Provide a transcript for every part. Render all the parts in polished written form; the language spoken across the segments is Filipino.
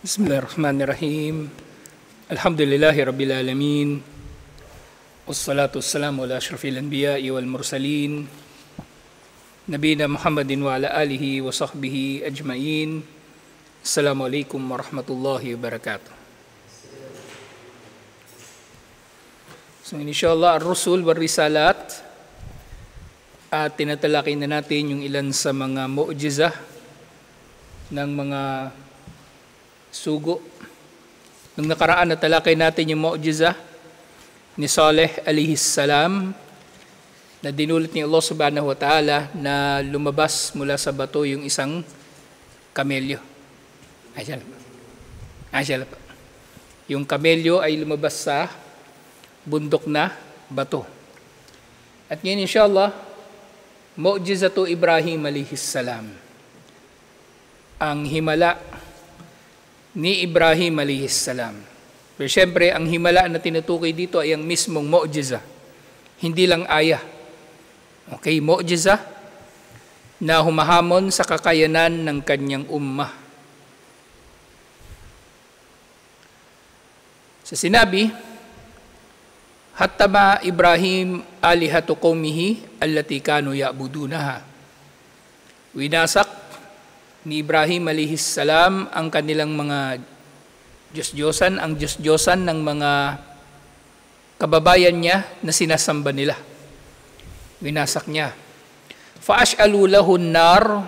Bismillahirrahmanirrahim. Alhamdulillahi Rabbil Alamin. Wassalatu wassalamu ala ashrafil anbiya'i wal mursalin. Nabiyina Muhammadin wa ala alihi wa sahbihi ajma'in. Assalamualaikum warahmatullahi wabarakatuh. So inshallah, ar-rusul wal risalat. At tinatalakay na natin yung ilan sa mga mu'jizah ng mga sugo. Nung nakaraan na talakay natin yung mu'jiza ni Saleh alayhis salam na dinulit ni Allah subhanahu wa ta'ala na lumabas mula sa bato yung isang kamelyo. Yung kamelyo ay lumabas sa bundok na bato. At ngayon inshallah, mu'jizatu Ibrahim alayhis salam. Ang himala ni Ibrahim alayhis salam. Pero siyempre, ang himala na tinutukoy dito ay ang mismong mu'jiza. Hindi lang ayah. Okay, mu'jiza na humahamon sa kakayanan ng kanyang ummah. Sa sinabi, hattama Ibrahim alihatu qawmihi allati kanu ya'budunaha. Winasak ni Ibrahim alayhis salam ang kanilang mga Diyos-Diyosan, ang Diyos-Diyosan ng mga kababayan niya na sinasamba nila. Winasak niya. Fa'ash'alu lahun nar,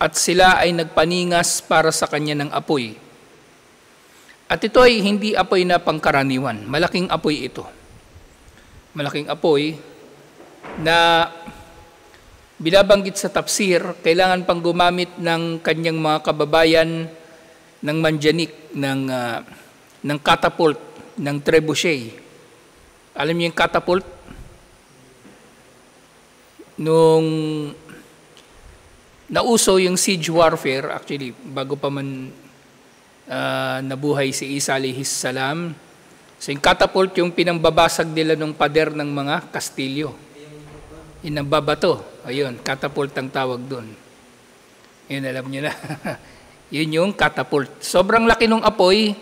at sila ay nagpaningas para sa kanya ng apoy. At ito ay hindi apoy na pangkaraniwan. Malaking apoy ito. Malaking apoy na binabanggit sa tafsir, kailangan pang gumamit ng kanyang mga kababayan ng manjanik, ng catapult, ng trebuchet. Alam niyo yung catapult? Nung nauso yung siege warfare, actually, bago pa man nabuhay si Isa alayhis salam, so yung catapult yung pinambabasag nila ng pader ng mga Kastilyo. Yung nababato. Ayun, catapult ang tawag doon. Yun, alam nyo na. Yun yung catapult. Sobrang laki ng apoy.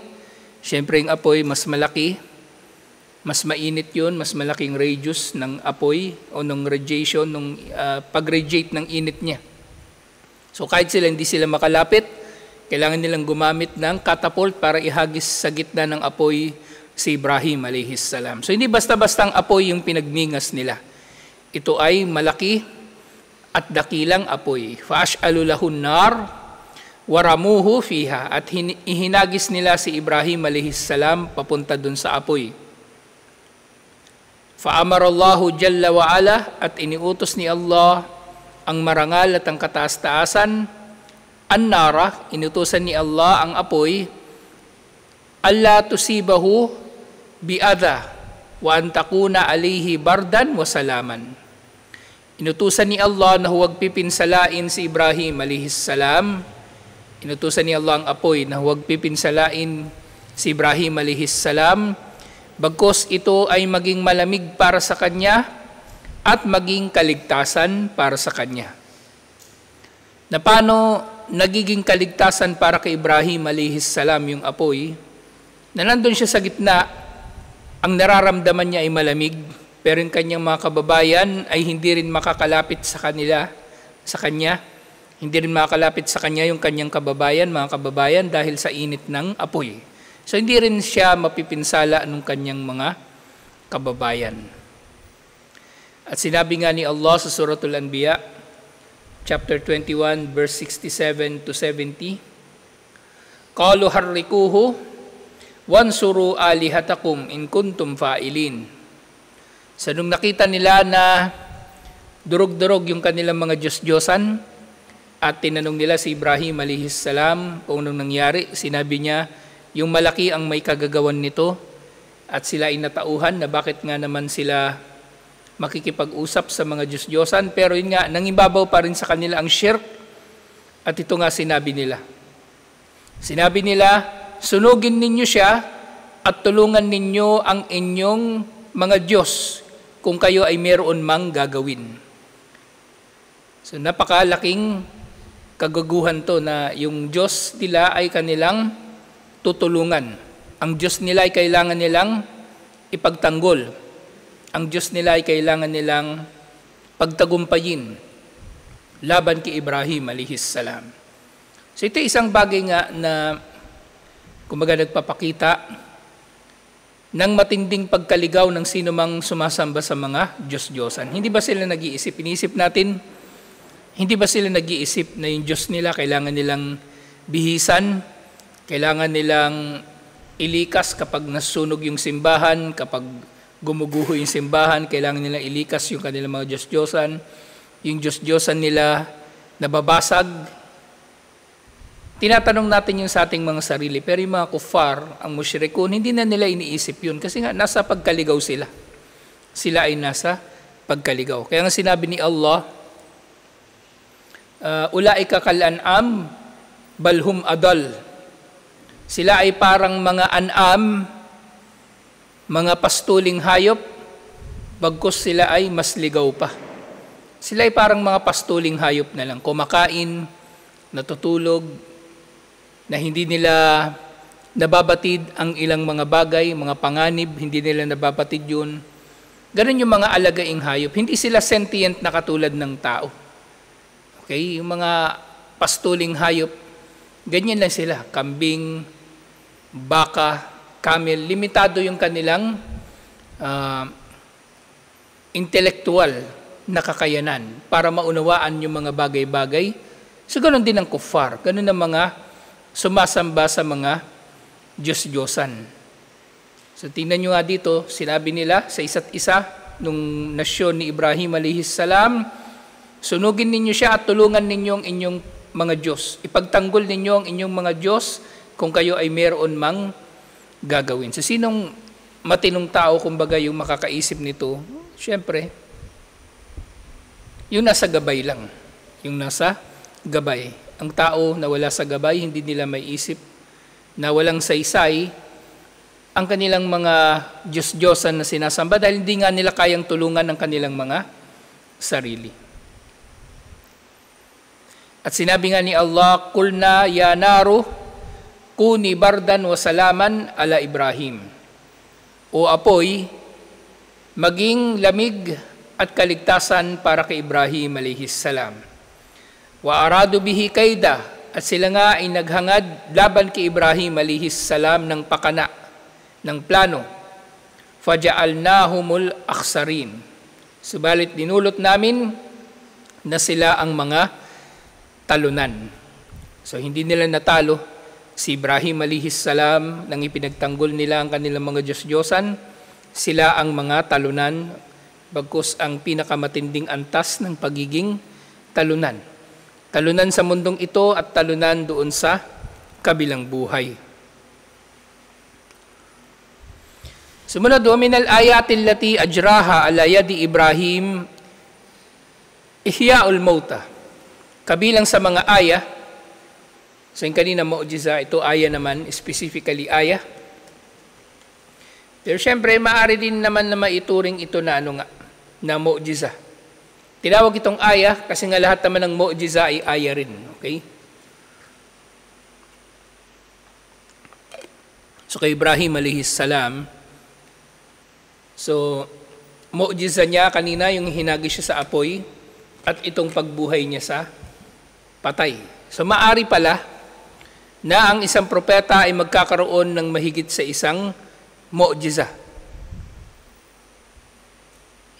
Siyempre, yung apoy mas malaki. Mas mainit yun. Mas malaking radius ng apoy o ng radiation, ng pag-radiate ng init niya. So, kahit hindi sila makalapit, kailangan nilang gumamit ng catapult para ihagis sa gitna ng apoy si Ibrahim alayhis salam. So, hindi basta-bastang apoy yung pinagningas nila. Ito ay malaki at dakilang apoy. Fa'ash'alu lahun nar waramuhu fiha, at ihinagis nila si Ibrahim alayhis salam papunta dun sa apoy. Fa'amarallahu jalla wa ala, at iniutos ni Allah ang marangal at ang kataas-taasan, an-nara, inutusan ni Allah ang apoy, alla tusibahu bi'adha wa antakuna alayhi bardan wa salaman. Inutusan ni Allah na huwag pipinsalain si Ibrahim alayhis salam. Inutusan ni Allah ang apoy na huwag pipinsalain si Ibrahim alayhis salam, bagkus ito ay maging malamig para sa kanya at maging kaligtasan para sa kanya. Na paano nagiging kaligtasan para kay Ibrahim alayhis salam yung apoy? Na nandun siya sa gitna, ang nararamdaman niya ay malamig, pero yung kanyang mga kababayan ay hindi rin makakalapit sa kanya. Hindi rin makakalapit sa kanya yung kanyang mga kababayan dahil sa init ng apoy. So hindi rin siya mapipinsala ng kanyang mga kababayan. At sinabi nga ni Allah sa Suratul Anbiya, chapter 21, verse 67 to 70, qalu harrikuhu wansuru alihatakum in kuntum fa'ilin. So nung nakita nila na durog-durog yung kanilang mga Diyos-Diyosan at tinanong nila si Ibrahim alayhis salam kung anong nangyari, sinabi niya, yung malaki ang may kagagawan nito, at sila ay natauhan na bakit nga naman sila makikipag-usap sa mga Diyos-Diyosan, pero yun nga, nangibabaw pa rin sa kanila ang shirk. At ito nga sinabi nila. Sinabi nila, sunugin ninyo siya at tulungan ninyo ang inyong mga Diyos kung kayo ay meron mang gagawin. So napakalaking kagaguhan to na yung Diyos nila ay kanilang tutulungan. Ang Diyos nila ay kailangan nilang ipagtanggol. Ang Diyos nila ay kailangan nilang pagtagumpayin laban kay Ibrahim alayhis salam. So ito isang bagay nga na kumbaga nagpapakita ng matinding pagkaligaw ng sino mang sumasamba sa mga Diyos-Diyosan. Hindi ba sila nag-iisip? Inisip natin, hindi ba sila nag-iisip na yung Diyos nila kailangan nilang bihisan, kailangan nilang ilikas kapag nasunog yung simbahan, kapag gumuguho yung simbahan, kailangan nilang ilikas yung kanilang mga Diyos-Diyosan, yung Diyos-Diyosan nila nababasag. Tinatanong natin yung sa ating mga sarili, pero yung mga kuffar, ang musyrikun, hindi na nila iniisip yun kasi nga nasa pagkaligaw sila. Sila ay nasa pagkaligaw. Kaya nga sinabi ni Allah, ulaika kal-an'am balhum adal. Sila ay parang mga an'am, mga pastuling hayop, bagkus sila ay mas ligaw pa. Sila ay parang mga pastuling hayop na lang, kumakain, natutulog, na hindi nila nababatid ang ilang mga bagay, mga panganib, hindi nila nababatid yun. Ganun yung mga alagaing hayop. Hindi sila sentient na katulad ng tao. Okay? Yung mga pastuling hayop, ganyan lang sila. Kambing, baka, camel. Limitado yung kanilang intellectual na kakayanan para maunawaan yung mga bagay-bagay. So ganun din ang kuffar. Ganun ang mga sumasamba sa mga Diyos-Diyosan. So tingnan nyo nga dito, sinabi nila sa isa't isa nung nasyon ni Ibrahim alayhis salam, sunugin ninyo siya at tulungan ninyo ang inyong mga Diyos. Ipagtanggol ninyo ang inyong mga Diyos kung kayo ay meron mang gagawin. So sinong matinong tao kumbaga yung makakaisip nito? Siyempre, yung nasa gabay lang. Yung nasa gabay. Ang tao na wala sa gabay, hindi nila may isip, na walang saysay, ang kanilang mga Diyos-Diyosan na sinasamba dahil hindi nga nila kayang tulungan ng kanilang mga sarili. At sinabi nga ni Allah, Kulna ya naru, kuni bardan wa salaman ala Ibrahim. O apoy, maging lamig at kaligtasan para kay Ibrahim alayhis salam. Wa aradu bihi kaida, at sila nga ay naghangad laban kay Ibrahim alayhis salam ng pakana, ng plano. Faja'alnahumul akhsarin. Subalit dinulot namin na sila ang mga talunan. So hindi nila natalo si Ibrahim alayhis salam nang ipinagtanggol nila ang kanilang mga Diyos-Diyosan. Sila ang mga talunan, bagkus ang pinakamatinding antas ng pagiging talunan. Talunan sa mundong ito at talunan doon sa kabilang buhay. Sumunod, wa minal ayatil lati ajraha ala yadi Ibrahim ihya'ul mauta. Kabilang sa mga aya, so yung kanina mu'jiza, ito aya naman, specifically aya. Pero syempre, maaari din naman na maituring ito na na mu'jiza. Tinawag itong aya kasi nga lahat naman ng mu'jiza ay aya rin. Okay? So kay Ibrahim alayhis salam, so mu'jiza niya kanina yung hinagi siya sa apoy at itong pagbuhay niya sa patay. So maari pala na ang isang propeta ay magkakaroon ng mahigit sa isang mu'jiza.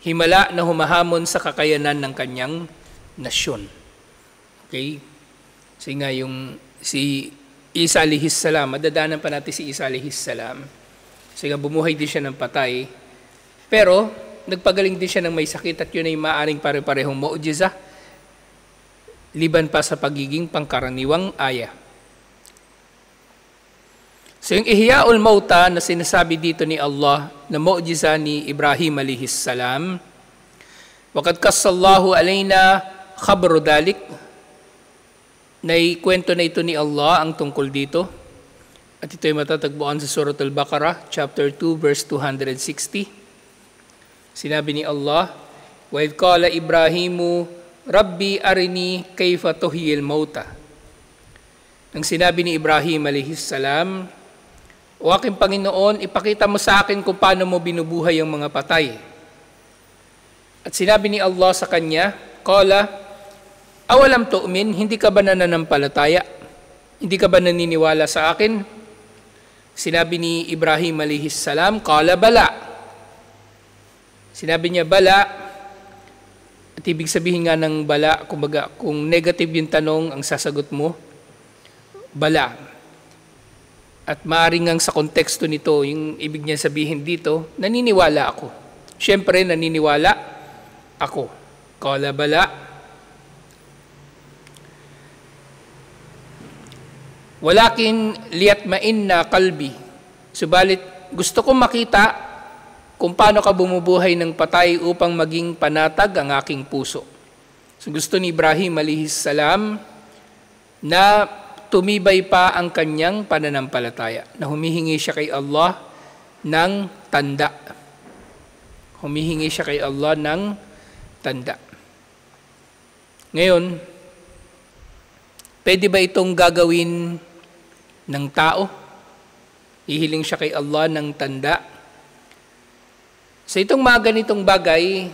Himala na humahamon sa kakayanan ng kanyang nasyon. Okay? Kasi nga yung si Isa alayhis salam, madadaanan pa natin si Isa alayhis salam. Kasi nga bumuhay din siya ng patay. Pero, nagpagaling din siya ng may sakit at yun ay maaaring pare-parehong mu'jiza, liban pa sa pagiging pangkaraniwang aya. So yung ihya'ul mauta na sinasabi dito ni Allah na mu'jiza ni Ibrahim alayhis salam, waqad kassallahu alayna khabru dalik, na ikwento na ito ni Allah ang tungkol dito. At ito ay matatagpuan sa Surah Al-Baqarah, chapter 2, verse 260. Sinabi ni Allah, wa idh qala Ibrahimu, Rabbi arini kayfa tuhyil mauta. Nang sinabi ni Ibrahim alayhis salam, O aking Panginoon, ipakita mo sa akin kung paano mo binubuhay ang mga patay. At sinabi ni Allah sa kanya, Qala, awalam tu'min, hindi ka ba nananampalataya? Hindi ka ba naniniwala sa akin? Sinabi ni Ibrahim alayhis salam, Qala bala. Sinabi niya, bala. At ibig sabihin nga ng bala, kumbaga, kung negative yung tanong, ang sasagot mo, bala. At maaaring nga sa konteksto nito, yung ibig niya sabihin dito, naniniwala ako. Siyempre, naniniwala ako. Qala bala. Walakin liyatma'inna qalbi. Subalit, gusto kong makita kung paano ka bumubuhay ng patay upang maging panatag ang aking puso. So gusto ni Ibrahim alayhis salam na tumibay pa ang kanyang pananampalataya, na humihingi siya kay Allah ng tanda. Humihingi siya kay Allah ng tanda. Ngayon, pwede ba itong gagawin ng tao? Ihiling siya kay Allah ng tanda. Sa itong mga ganitong bagay,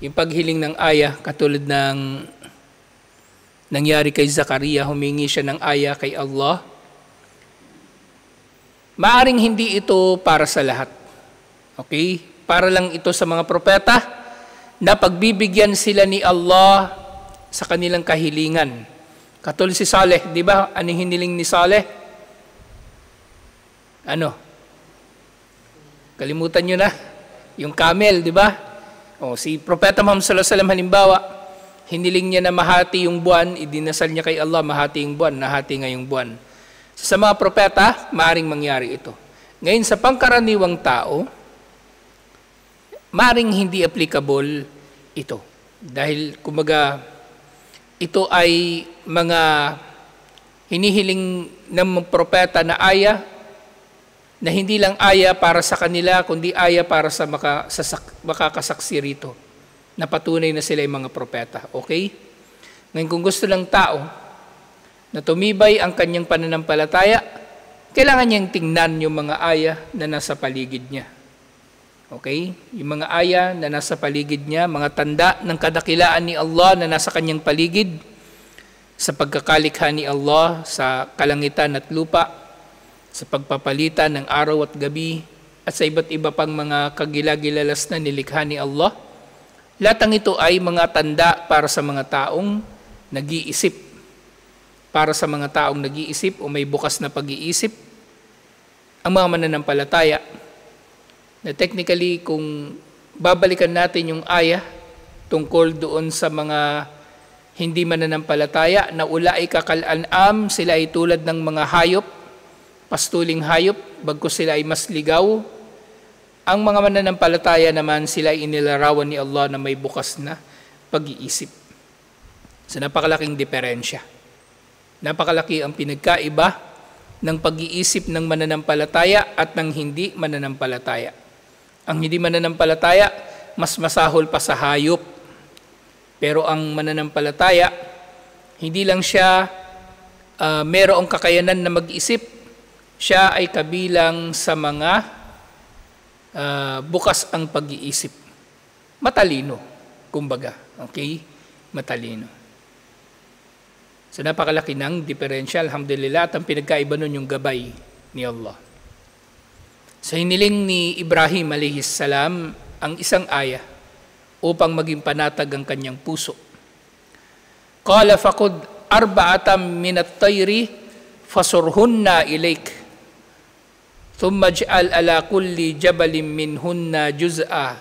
yung paghiling ng aya, katulad ng nangyari kay Zakaria, humingi siya ng aya kay Allah. Maaring hindi ito para sa lahat. Okay? Para lang ito sa mga propeta na pagbibigyan sila ni Allah sa kanilang kahilingan. Katulad si Saleh, di ba? Anong hiniling ni Saleh? Ano? Kalimutan nyo na. Yung camel, di ba? O, si Propeta Muhammad sallallahu alaihi wasallam halimbawa, hiniling niya na mahati yung buwan, idinasal niya kay Allah, mahati yung buwan, nahati nga yung buwan. Sa mga propeta, maaaring mangyari ito. Ngayon, sa pangkaraniwang tao, maaaring hindi applicable ito. Dahil, kumbaga, ito ay mga hinihiling ng propeta na aya, na hindi lang aya para sa kanila, kundi aya para sa makakasaksi rito, na patunay na sila ay mga propeta. Okay? Ngayon, kung gusto ng tao na tumibay ang kanyang pananampalataya, kailangan niyang tingnan yung mga aya na nasa paligid niya. Okay? Yung mga aya na nasa paligid niya, mga tanda ng kadakilaan ni Allah na nasa kanyang paligid, sa pagkakalikha ni Allah sa kalangitan at lupa, sa pagpapalitan ng araw at gabi, at sa iba't iba pang mga kagilagilalas na nilikha ni Allah. Lahat ng ito ay mga tanda para sa mga taong nag-iisip. Para sa mga taong nag-iisip o may bukas na pag-iisip. Ang mga mananampalataya, na technically kung babalikan natin yung aya tungkol doon sa mga hindi mananampalataya, na ulai kakal-an'am, sila ay tulad ng mga hayop, pastuling hayop, bagkus sila ay mas ligaw. Ang mga mananampalataya naman, sila ay inilarawan ni Allah na may bukas na pag-iisip. So napakalaking diferensya. Napakalaki ang pinagkaiba ng pag-iisip ng mananampalataya at ng hindi mananampalataya. Ang hindi mananampalataya, mas masahol pa sa hayop. Pero ang mananampalataya, hindi lang siya mayroong kakayanan na mag-isip, siya ay kabilang sa mga bukas ang pag-iisip. Matalino, kumbaga. Okay? Matalino. So napakalaki ng diferensya, alhamdulillah, at ang pinagkaiba nun yung gabay ni Allah. So hiniling ni Ibrahim alayhis salam ang isang aya upang maging panatag ang kanyang puso. Qala faqud arba'atam minat tayri fasurhunna ilayk. Thumma ja'al ala kulli jabalin minhunna juz'a.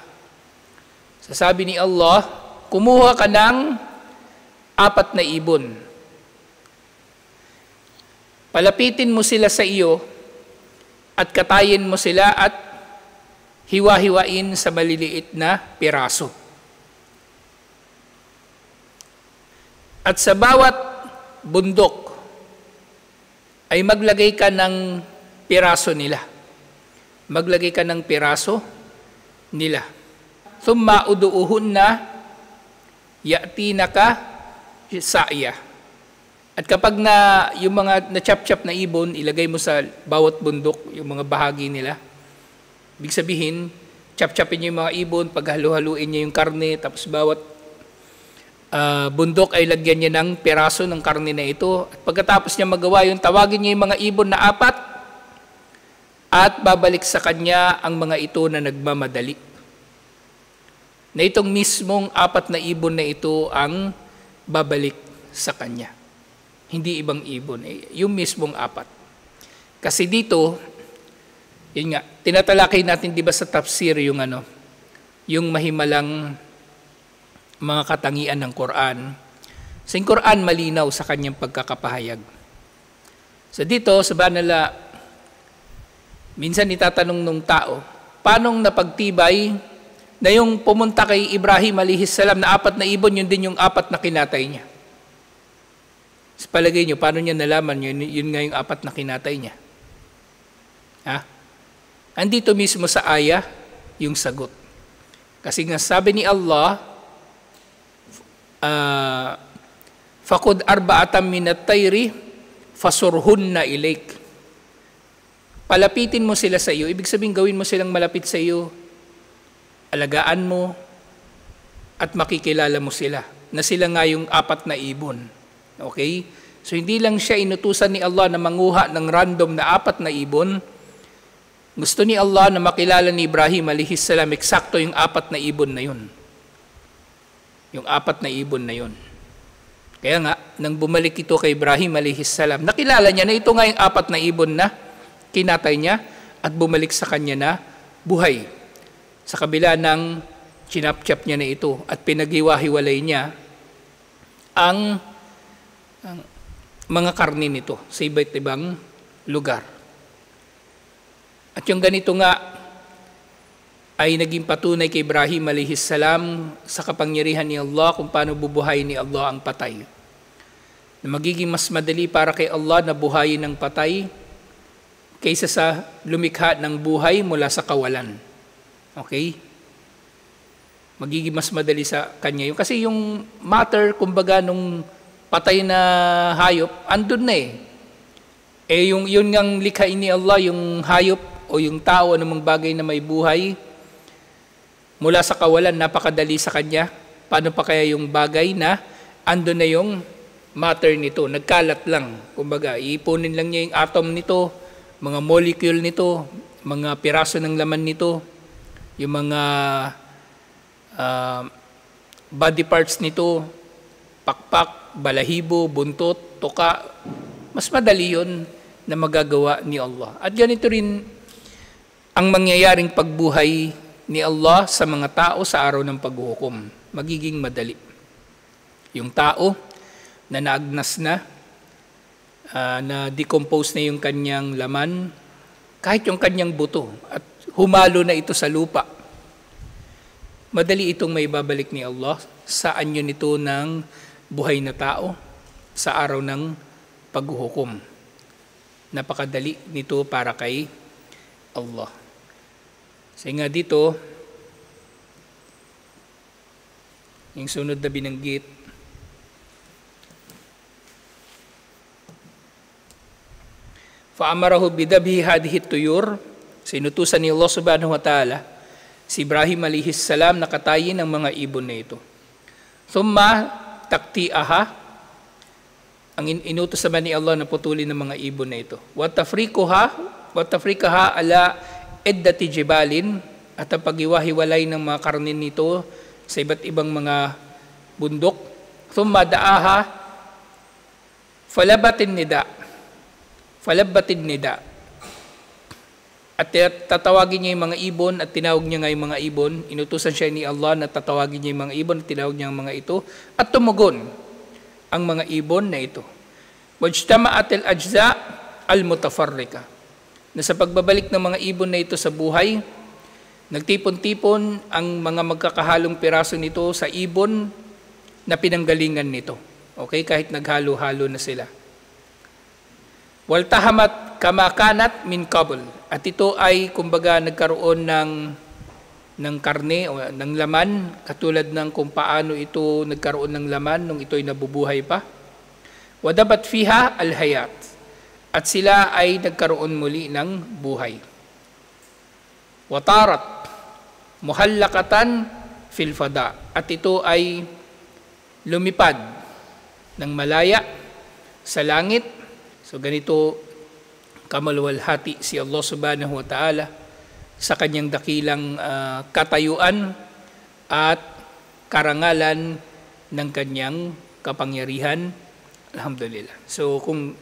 Sasabi ni Allah, kumuha ka ng 4 na ibon. Palapitin mo sila sa iyo at katayin mo sila at hiwa-hiwain sa maliliit na piraso. At sa bawat bundok ay maglagay ka ng piraso nila. Maglagay ka ng piraso nila. Thumma uduuhunna ya'tinaka sa'ya. At kapag yung mga na-chop-chop na ibon, ilagay mo sa bawat bundok, yung mga bahagi nila, ibig sabihin, chop-chopin niyo yung mga ibon, paghalu-haluin niya yung karne, tapos bawat bundok ay lagyan niya ng piraso ng karne na ito. At pagkatapos niya magawa yun, tawagin niya yung mga ibon na 4 at babalik sa kanya ang mga ito na nagmamadali. Na itong mismong 4 na ibon na ito ang babalik sa kanya. Hindi ibang ibon, yung mismong 4. Kasi dito, yun nga, tinatalakay natin di ba sa tafsir yung yung mahimalang mga katangian ng Quran. Sa Quran, malinaw sa kanyang pagkakapahayag. So dito, sa banala, minsan itatanong ng tao, paano napagtibay na yung pumunta kay Ibrahim alayhis salam na 4 na ibon, yun din yung 4 na kinatay niya. Sa palagay niyo, paano niya nalaman yun nga yung 4 na kinatay niya? Andito mismo sa ayah yung sagot. Kasi nga sabi ni Allah, Fakod arba'atam minat tayri fasurhunna ilaik. Palapitin mo sila sa iyo, ibig sabihin gawin mo silang malapit sa iyo, alagaan mo, at makikilala mo sila, na sila nga yung 4 na ibon. Okay? So hindi lang siya inutusan ni Allah na manguha ng random na 4 na ibon. Gusto ni Allah na makilala ni Ibrahim alayhis salam eksakto yung 4 na ibon na yun. Yung 4 na ibon na yun. Kaya nga, nang bumalik ito kay Ibrahim alayhis salam, nakilala niya na ito nga yung 4 na ibon na kinatay niya at bumalik sa kanya na buhay. Sa kabila ng chinap-chap niya na ito at pinaghiwa-hiwalay niya ang mga karne nito sa iba't ibang lugar. At yung ganito nga ay naging patunay kay Ibrahim alayhis salam sa kapangyarihan ni Allah kung paano bubuhayin ni Allah ang patay. Na magiging mas madali para kay Allah na buhayin ang patay kaysa sa lumikha ng buhay mula sa kawalan. Okay? Magiging mas madali sa kanya yun. Kasi yung matter, kumbaga, nung patay na hayop, andun na eh. Yun ngang likhain ni Allah, yung hayop o yung tao, anumang bagay na may buhay, mula sa kawalan, napakadali sa kanya. Paano pa kaya yung bagay na andun na yung matter nito, nagkalat lang. Kumbaga, iipunin lang niya yung atom nito, mga molecule nito, mga piraso ng laman nito, yung mga body parts nito, pakpak, balahibo, buntot, tuka. Mas madali yun na magagawa ni Allah. At ganito rin ang mangyayaring pagbuhay ni Allah sa mga tao sa araw ng paghuhukom. Magiging madali. Yung tao na naagnas na, na decompose na yung kanyang laman, kahit yung kanyang buto, at humalo na ito sa lupa, madali itong may babalik ni Allah sa anyo nito ng buhay na tao sa araw ng paghuhukom. Napakadali nito para kay Allah. Kasi nga dito, yung sunod na binanggit, fa'amarahu bidabhi hadhihi tuyur, sinutusan ni Allah subhanahu wa ta'ala si Ibrahim alayhis salam na katayin ng mga ibon na ito. Thumma takti'aha, ang inutos naman ni Allah na putulin ng mga ibon na ito. Watafrikaha ala eddati jibalin, at ang paghiwa-hiwalay ng mga karnin nito sa iba't ibang mga bundok. Thumma da'aha falabatin nida. At tatawagin niya yung mga ibon at tinawag niya nga yung mga ibon. Inutusan siya ni Allah na tatawagin niya yung mga ibon at tinawag niya ang mga ito. At tumugon ang mga ibon na ito. Wajtama'at al-ajza al-mutafarrika. Na sa pagbabalik ng mga ibon na ito sa buhay, nagtipon-tipon ang mga magkakahalong piraso nito sa ibon na pinanggalingan nito. Okay? Kahit naghalo-halo na sila. Waltahamat kamakanat min qabl. At ito ay kumbaga nagkaroon ng karne o ng laman, katulad ng kung paano ito nagkaroon ng laman nung ito'y nabubuhay pa. Wadabat fiha al-hayat. At sila ay nagkaroon muli ng buhay. Watarat muhallakatan fil fada. At ito ay lumipad ng malaya sa langit. So ganito kamalwalhati si Allah subhanahu wa ta'ala sa kanyang dakilang katayuan at karangalan ng kanyang kapangyarihan. Alhamdulillah. So kung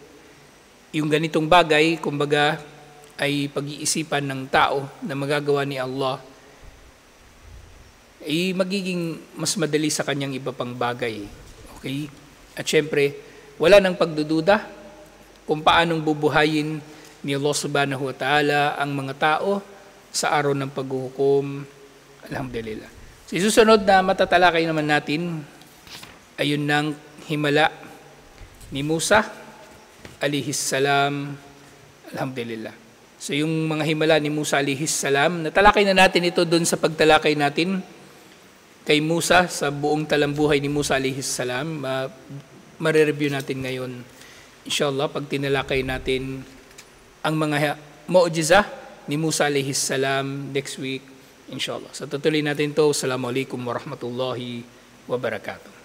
yung ganitong bagay, kumbaga, ay pag-iisipan ng tao na magagawa ni Allah, ay magiging mas madali sa kanyang iba pang bagay. Okay? At syempre, wala nang pagdududa kung paanong bubuhayin ni Allah subhanahu wa ta'ala ang mga tao sa araw ng paghuhukom. Alhamdulillah. So, susunod na matatalakay naman natin, ayun ng himala ni Musa alayhis salam. Alhamdulillah. So yung mga himala ni Musa alayhis salam, natalakay na natin ito doon sa pagtalakay natin kay Musa sa buong talambuhay ni Musa alayhis salam. Mare-review natin ngayon, inshallah, pag tinalakay natin ang mga mu'jizah ni Musa alayhis salam next week, inshallah. So tutuloy natin to. Assalamualaikum warahmatullahi wabarakatuh.